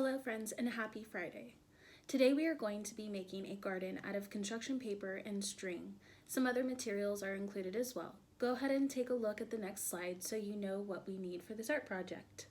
Hello friends and happy Friday. Today we are going to be making a garden out of construction paper and string. Some other materials are included as well. Go ahead and take a look at the next slide so you know what we need for this art project.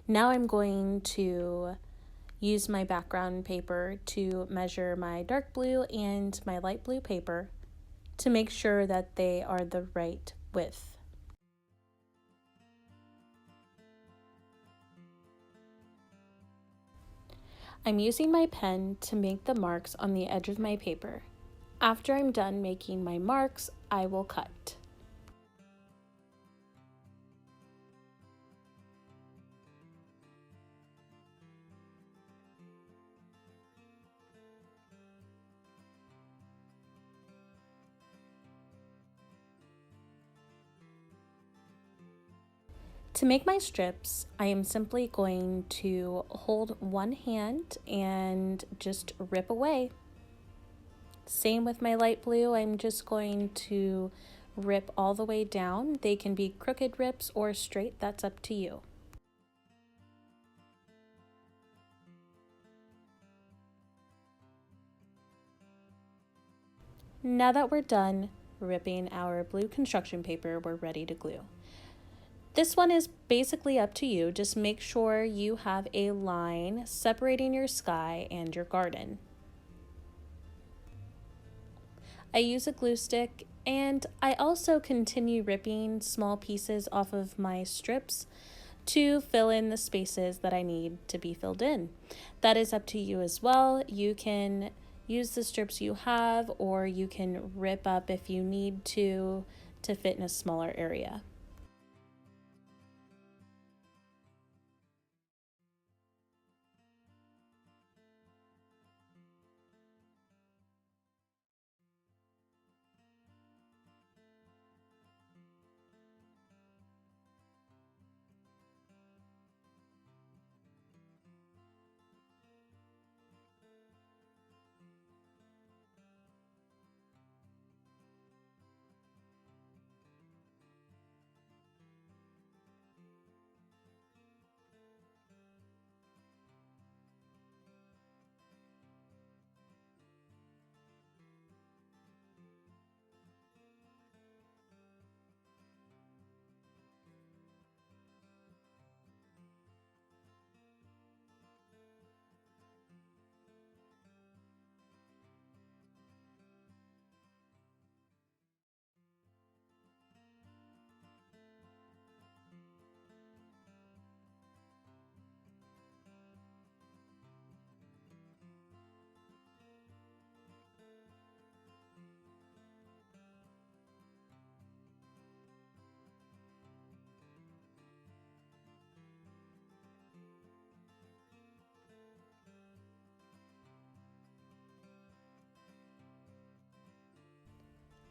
Now I'm going to use my background paper to measure my dark blue and my light blue paper to make sure that they are the right width. I'm using my pen to make the marks on the edge of my paper. After I'm done making my marks, I will cut. To make my strips, I am simply going to hold one hand and just rip away. Same with my light blue, I'm just going to rip all the way down. They can be crooked rips or straight, that's up to you. Now that we're done ripping our blue construction paper, we're ready to glue. This one is basically up to you. Just make sure you have a line separating your sky and your garden. I use a glue stick and I also continue ripping small pieces off of my strips to fill in the spaces that I need to be filled in. That is up to you as well. You can use the strips you have, or you can rip up if you need to fit in a smaller area.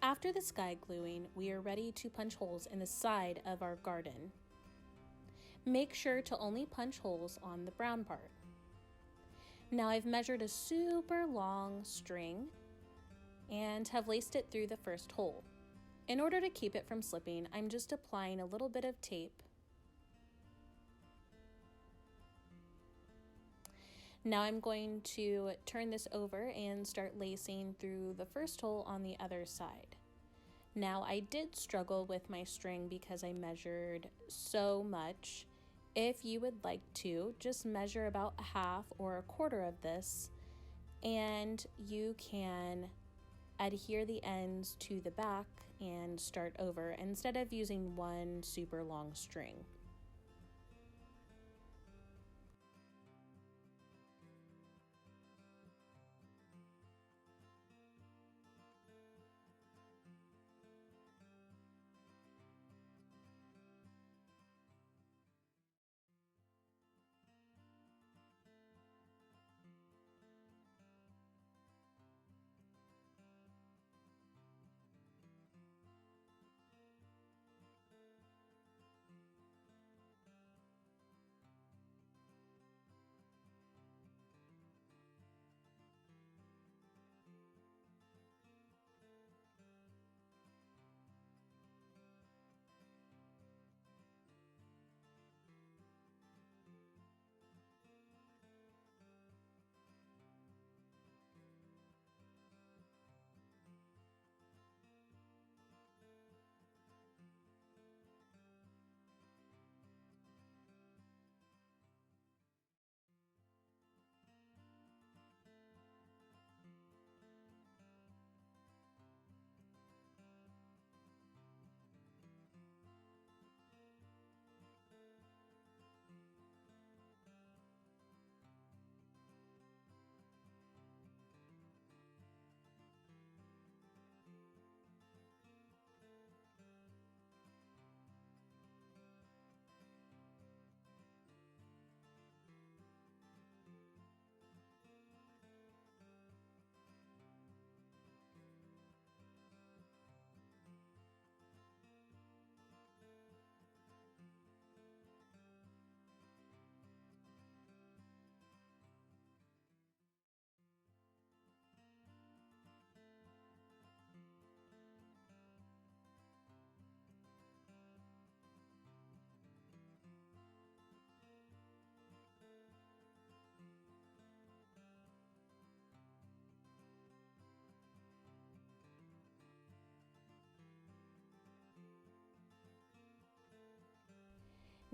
After the sky gluing, we are ready to punch holes in the side of our garden. Make sure to only punch holes on the brown part. Now I've measured a super long string and have laced it through the first hole. In order to keep it from slipping, I'm just applying a little bit of tape. Now I'm going to turn this over and start lacing through the first hole on the other side. Now I did struggle with my string because I measured so much. If you would like to, just measure about a half or a quarter of this, and you can adhere the ends to the back and start over instead of using one super long string.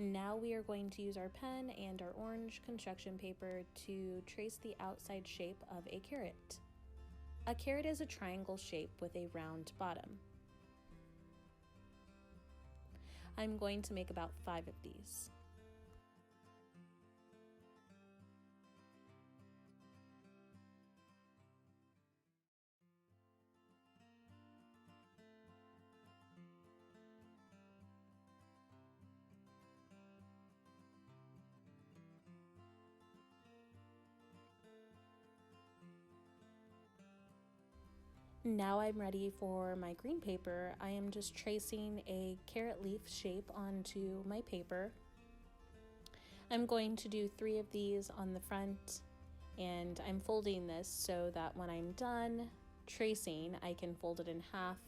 Now we are going to use our pen and our orange construction paper to trace the outside shape of a carrot. A carrot is a triangle shape with a round bottom. I'm going to make about 5 of these. Now I'm ready for my green paper. I am just tracing a carrot leaf shape onto my paper. I'm going to do 3 of these on the front, and I'm folding this so that when I'm done tracing, I can fold it in half,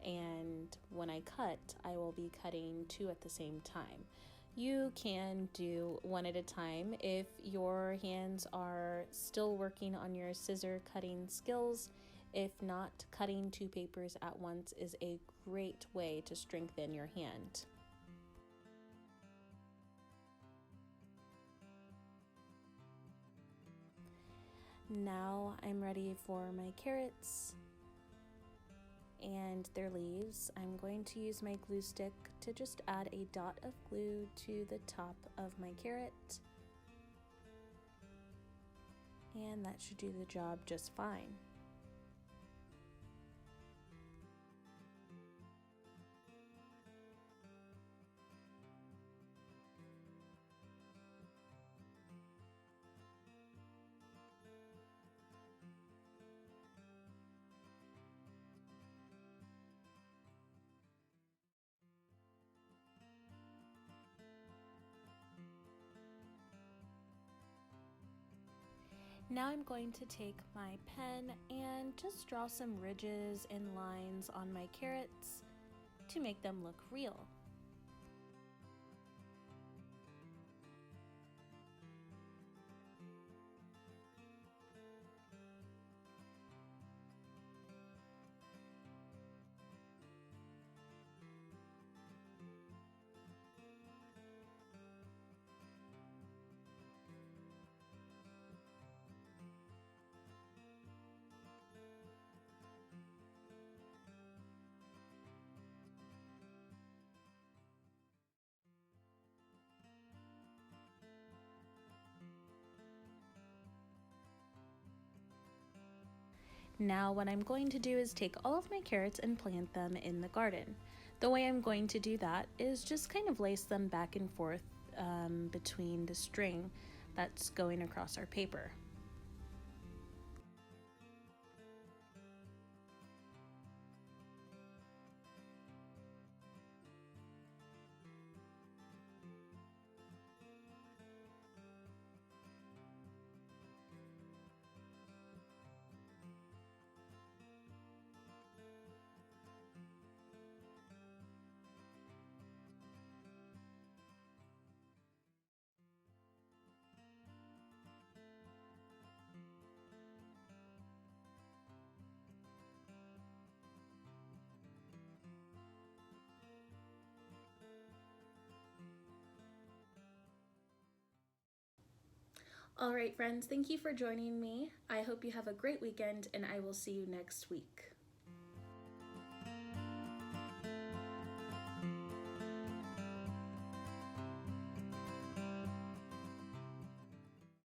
and when I cut, I will be cutting 2 at the same time. You can do 1 at a time. If your hands are still working on your scissor cutting skills, if not, cutting 2 papers at once is a great way to strengthen your hand. Now I'm ready for my carrots and their leaves. I'm going to use my glue stick to just add a dot of glue to the top of my carrot, and that should do the job just fine. Now I'm going to take my pen and just draw some ridges and lines on my carrots to make them look real. Now what I'm going to do is take all of my carrots and plant them in the garden. The way I'm going to do that is just kind of lace them back and forth between the string that's going across our paper. All right, friends, thank you for joining me. I hope you have a great weekend, and I will see you next week.